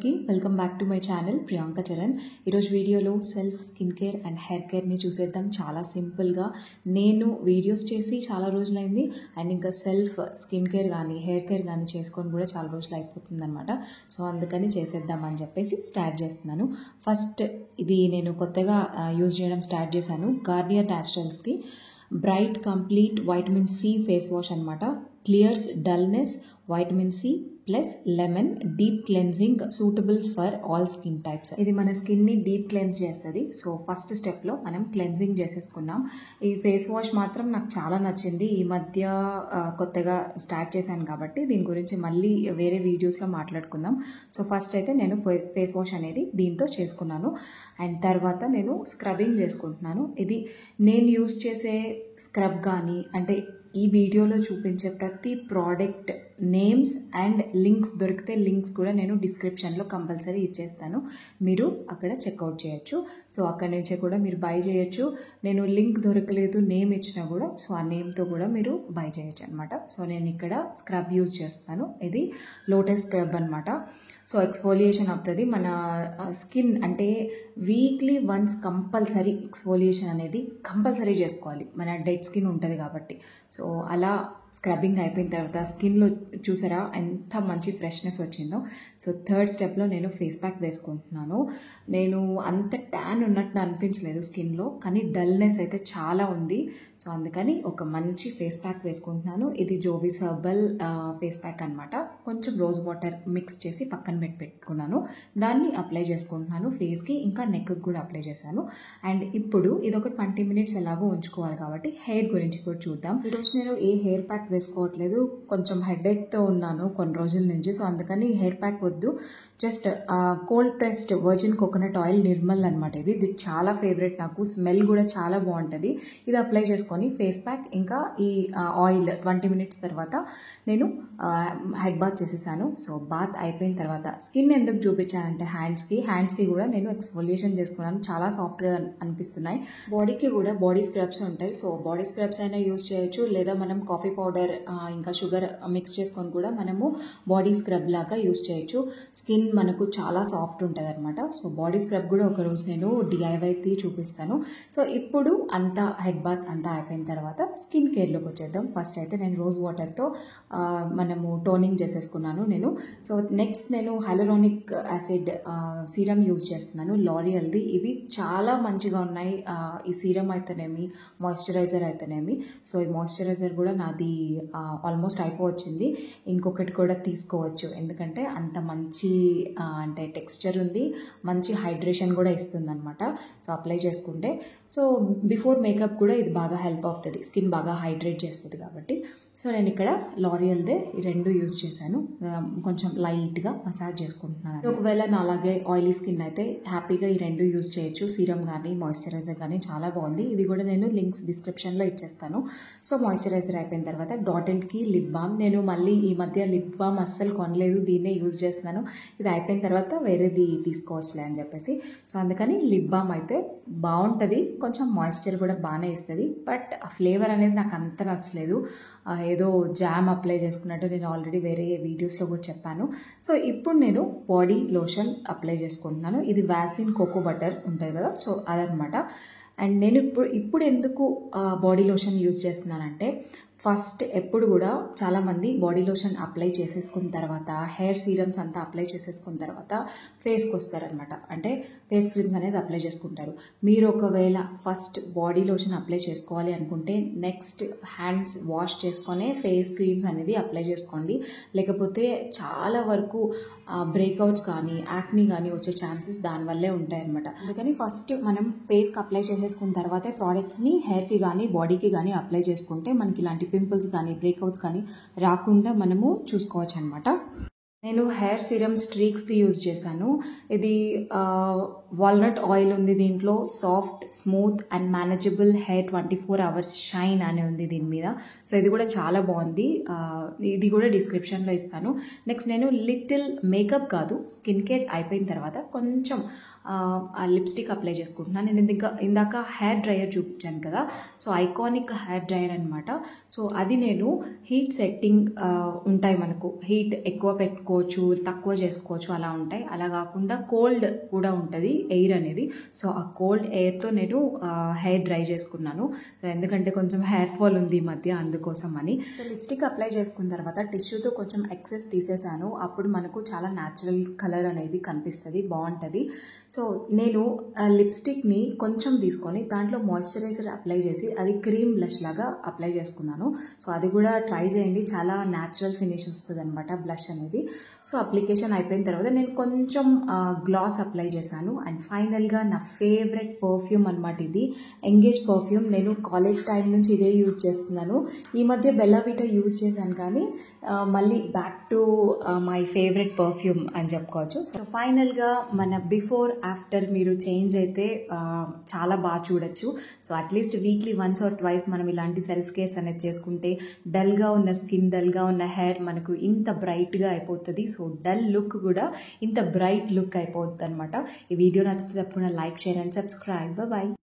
అందరికీ welcome back to my channel Priyanka Charan. ఈరోజు వీడియోలో self skin care and hair కేర్ని చూసేద్దాం. చాలా సింపుల్గా నేను వీడియోస్ చేసి చాలా రోజులైంది అండ్ ఇంకా సెల్ఫ్ స్కిన్ కేర్ కానీ హెయిర్ కేర్ కానీ చేసుకొని కూడా చాలా రోజులు అయిపోతుంది అనమాట. సో అందుకని చేసేద్దామని చెప్పేసి స్టార్ట్ చేస్తున్నాను. ఫస్ట్ ఇది నేను కొత్తగా యూజ్ చేయడం స్టార్ట్ చేశాను. గార్నియర్ న్యాచురల్స్ది bright complete vitamin C face wash అనమాట. Clears dullness, vitamin C plus lemon, deep cleansing, suitable for all skin types. ఇది మన స్కిన్ని డీప్ క్లెన్స్ చేస్తుంది. సో ఫస్ట్ స్టెప్లో మనం క్లెన్జింగ్ చేసేసుకున్నాం. ఈ ఫేస్ వాష్ మాత్రం నాకు చాలా నచ్చింది. ఈ మధ్య కొత్తగా స్టార్ట్ చేశాను కాబట్టి దీని గురించి మళ్ళీ వేరే వీడియోస్లో మాట్లాడుకుందాం. సో ఫస్ట్ అయితే నేను ఫేస్ వాష్ అనేది దీంతో చేసుకున్నాను. అండ్ తర్వాత నేను స్క్రబ్బింగ్ చేసుకుంటున్నాను. ఇది నేను యూజ్ చేసే స్క్రబ్ కానీ అంటే ఈ వీడియోలో చూపించే ప్రతి ప్రోడక్ట్ నేమ్స్ అండ్ లింక్స్ దొరికితే లింక్స్ కూడా నేను డిస్క్రిప్షన్లో కంపల్సరీ ఇచ్చేస్తాను. మీరు అక్కడ చెక్అవుట్ చేయొచ్చు. సో అక్కడి నుంచే కూడా మీరు బై చేయొచ్చు. నేను లింక్ దొరకలేదు నేమ్ ఇచ్చినా కూడా సో ఆ నేమ్తో కూడా మీరు బై చేయొచ్చు అనమాట. సో నేను ఇక్కడ స్క్రబ్ యూజ్ చేస్తాను. ఇది లోటస్ స్క్రబ్ అనమాట. సో ఎక్స్ఫోలియేషన్ అవుతుంది. మన స్కిన్ అంటే వీక్లీ వన్స్ కంపల్సరీ ఎక్స్ఫోలియేషన్ అనేది కంపల్సరీ చేసుకోవాలి. మన డెడ్ స్కిన్ ఉంటుంది కాబట్టి. సో అలా స్క్రబ్బింగ్ అయిపోయిన తర్వాత స్కిన్లో చూసారా ఎంత మంచి ఫ్రెష్నెస్ వచ్చిందో. సో థర్డ్ స్టెప్లో నేను ఫేస్ ప్యాక్ వేసుకుంటున్నాను. నేను అంత ట్యాన్ ఉన్నట్టు అనిపించలేదు స్కిన్లో, కానీ డల్నెస్ అయితే చాలా ఉంది. సో అందుకని ఒక మంచి ఫేస్ ప్యాక్ వేసుకుంటున్నాను. ఇది జోవిస్ హెర్బల్ ఫేస్ ప్యాక్ అనమాట. కొంచెం రోజ్ వాటర్ మిక్స్ చేసి పక్కన పెట్టుకున్నాను. దాన్ని అప్లై చేసుకుంటున్నాను ఫేస్కి, ఇంకా నెక్కి కూడా అప్లై చేశాను. అండ్ ఇప్పుడు ఇది ఒక 20 minutes ఎలాగో ఉంచుకోవాలి కాబట్టి హెయిర్ గురించి కూడా చూద్దాం. ఈరోజు నేను ఏ హెయిర్ ప్యాక్ వేసుకోవట్లేదు. కొంచెం హెడేక్తో ఉన్నాను కొన్ని రోజుల నుంచి. సో అందుకని హెయిర్ ప్యాక్ వద్దు. Just cold pressed virgin coconut oil Nirmal అనమాట. ఇది చాలా ఫేవరెట్ నాకు. స్మెల్ కూడా చాలా బాగుంటుంది. ఇది అప్లై చేసుకొని ఫేస్ ప్యాక్ ఇంకా ఈ ఆయిల్ 20 minutes తర్వాత నేను హెడ్ బాత్ చేసేసాను. సో బాత్ అయిపోయిన తర్వాత స్కిన్ ఎందుకు చూపించానంటే హ్యాండ్స్కి కూడా నేను ఎక్స్ఫోలియేషన్ చేసుకున్నాను. చాలా సాఫ్ట్గా అనిపిస్తున్నాయి. బాడీకి కూడా బాడీ స్క్రబ్స్ ఉంటాయి. సో బాడీ స్క్రబ్స్ అయినా యూజ్ చేయొచ్చు, లేదా మనం కాఫీ పౌడర్ ఇంకా షుగర్ మిక్స్ చేసుకొని కూడా మనము బాడీ స్క్రబ్ లాగా యూజ్ చేయొచ్చు. స్కిన్ మనకు చాలా సాఫ్ట్ ఉంటుంది అనమాట. సో బాడీ స్క్రబ్ కూడా ఒకరోజు నేను డిఐవైకి చూపిస్తాను. సో ఇప్పుడు అంతా హెడ్ బాత్ అంతా అయిపోయిన తర్వాత స్కిన్ కేర్లోకి వచ్చేద్దాం. ఫస్ట్ అయితే నేను రోజ్ వాటర్తో మనము టోనింగ్ చేసేసుకున్నాను నేను. సో నెక్స్ట్ నేను హైలరానిక్ యాసిడ్ సీరం యూజ్ చేస్తున్నాను లారియల్ది. ఇవి చాలా మంచిగా ఉన్నాయి. ఈ సీరం అయితేనేమి మాయిశ్చరైజర్ అయితేనేమి. సో ఈ మాయిశ్చరైజర్ కూడా నాది ఆల్మోస్ట్ అయిపోవచ్చింది. ఇంకొకటి కూడా తీసుకోవచ్చు, ఎందుకంటే అంత మంచి అంటే టెక్స్చర్ ఉంది, మంచి హైడ్రేషన్ కూడా ఇస్తుంది అనమాట. సో అప్లై చేసుకుంటే సో బిఫోర్ మేకప్ కూడా ఇది బాగా హెల్ప్ అవుతుంది. స్కిన్ బాగా హైడ్రేట్ చేస్తుంది కాబట్టి. సో నేను ఇక్కడ లారియల్దే ఈ రెండు యూజ్ చేశాను. కొంచెం లైట్గా మసాజ్ చేసుకుంటున్నాను. ఒకవేళ నా అలాగే ఆయిలీ స్కిన్ అయితే హ్యాపీగా ఈ రెండు యూజ్ చేయొచ్చు. సీరం కానీ మాయిశ్చరైజర్ కానీ చాలా బాగుంది. ఇవి కూడా నేను లింక్స్ డిస్క్రిప్షన్లో ఇచ్చేస్తాను. సో మాయిశ్చరైజర్ అయిపోయిన తర్వాత Dot and Key lip balm. నేను మళ్ళీ ఈ మధ్య లిప్ బామ్ అస్సలు కొనలేదు, దీన్నే యూజ్ చేస్తున్నాను. ఇది అయిపోయిన తర్వాత వేరేది తీసుకోవచ్చులే అని చెప్పేసి. సో అందుకని లిప్ బామ్ అయితే బాగుంటుంది, కొంచెం మాయిశ్చర్ కూడా బాగానే ఇస్తుంది. బట్ ఆ ఫ్లేవర్ అనేది నాకు అంత నచ్చలేదు. ఏదో జామ్ అప్లై చేసుకున్నట్టు నేను ఆల్రెడీ వేరే వీడియోస్లో కూడా చెప్పాను. సో ఇప్పుడు నేను బాడీ లోషన్ అప్లై చేసుకుంటున్నాను. ఇది వాస్లిన్ కోకో బటర్ ఉంటుంది కదా, సో అదనమాట. అండ్ నేను ఇప్పుడు ఎందుకు బాడీ లోషన్ యూజ్ చేస్తున్నానంటే, ఫస్ట్ ఎప్పుడు కూడా చాలామంది బాడీ లోషన్ అప్లై చేసేసుకున్న తర్వాత హెయిర్ సీరమ్స్ అంతా అప్లై చేసేసుకున్న తర్వాత ఫేస్కి వస్తారనమాట. అంటే ఫేస్ క్రీమ్స్ అనేది అప్లై చేసుకుంటారు. మీరు ఒకవేళ ఫస్ట్ బాడీ లోషన్ అప్లై చేసుకోవాలి అనుకుంటే నెక్స్ట్ హ్యాండ్స్ వాష్ చేసుకొనే ఫేస్ క్రీమ్స్ అనేది అప్లై చేసుకోండి. లేకపోతే చాలా వరకు బ్రేక్అవుట్స్ కానీ యాక్నీ కానీ వచ్చే ఛాన్సెస్ దానివల్లే ఉంటాయన్నమాట. అందుకని ఫస్ట్ మనం ఫేస్కి అప్లై చేసేసుకున్న తర్వాతే ప్రోడక్ట్స్ని హెయిర్కి కానీ బాడీకి కానీ అప్లై చేసుకుంటే మనకి ఇలాంటి పింపుల్స్ కానీ బ్రేక్అవుట్స్ కానీ రాకుండా మనము చూసుకోవచ్చు అనమాట. నేను హెయిర్ సీరం స్ట్రీక్స్ది యూజ్ చేశాను. ఇది వాల్నట్ ఆయిల్ ఉంది దీంట్లో. Soft, smooth and manageable hair 24 hours shine అని ఉంది దీని మీద. సో ఇది కూడా చాలా బాగుంది. ఇది కూడా డిస్క్రిప్షన్లో ఇస్తాను. నెక్స్ట్ నేను లిటిల్ మేకప్ కాదు, స్కిన్ కేర్ అయిపోయిన తర్వాత కొంచెం ఆ లిప్స్టిక్ అప్లై చేసుకుంటున్నాను. నేను ఇందాక హెయిర్ డ్రైయర్ చూపించాను కదా, సో ఐకానిక్ హెయిర్ డ్రైయర్ అనమాట. సో అది నేను హీట్ సెట్టింగ్ ఉంటాయి, మనకు హీట్ ఎక్కువ పెట్టుకోవచ్చు, తక్కువ చేసుకోవచ్చు, అలా ఉంటాయి. అలా కాకుండా కోల్డ్ కూడా ఉంటుంది ఎయిర్ అనేది. సో ఆ కోల్డ్ ఎయిర్తో నేను హెయిర్ డ్రై చేసుకున్నాను. సో ఎందుకంటే కొంచెం హెయిర్ ఫాల్ ఉంది ఈ మధ్య, అందుకోసం అని. సో లిప్స్టిక్ అప్లై చేసుకున్న తర్వాత టిష్యూతో కొంచెం ఎక్సెస్ తీసేసాను. అప్పుడు మనకు చాలా న్యాచురల్ కలర్ అనేది కనిపిస్తుంది, బాగుంటుంది. సో నేను లిప్స్టిక్ని కొంచెం తీసుకొని దాంట్లో మాయిశ్చరైజర్ అప్లై చేసి అది క్రీమ్ బ్లష్ లాగా అప్లై చేసుకున్నాను. సో అది కూడా ట్రై చేయండి, చాలా న్యాచురల్ ఫినిష్ వస్తుంది అనమాట బ్లష్ అనేది. సో అప్లికేషన్ అయిపోయిన తర్వాత నేను కొంచెం గ్లాస్ అప్లై చేశాను. అండ్ ఫైనల్గా నా ఫేవరెట్ పర్ఫ్యూమ్ అనమాట ఇది, ఎంగేజ్ పర్ఫ్యూమ్. నేను కాలేజ్ టైం నుంచి ఇదే యూజ్ చేస్తున్నాను. ఈ మధ్య బెల్లా వీటా యూజ్ చేశాను, కానీ మళ్ళీ back to my favourite perfume అని చెప్పుకోవచ్చు. సో ఫైనల్గా మన బిఫోర్ ఆఫ్టర్ మీరు చేంజ్ అయితే చాలా బాగా చూడొచ్చు. So at least weekly once or twice మనం ఇలాంటి సెల్ఫ్ కేర్స్ అనేది చేసుకుంటే డల్గా ఉన్న స్కిన్, డల్గా ఉన్న హెయిర్ మనకు ఇంత బ్రైట్గా అయిపోతుంది. సో డల్ లుక్ కూడా ఇంత బ్రైట్ లుక్ అయిపోతుంది అనమాట. ఈ వీడియో నచ్చితే తప్పకుండా like, share and subscribe. Bye.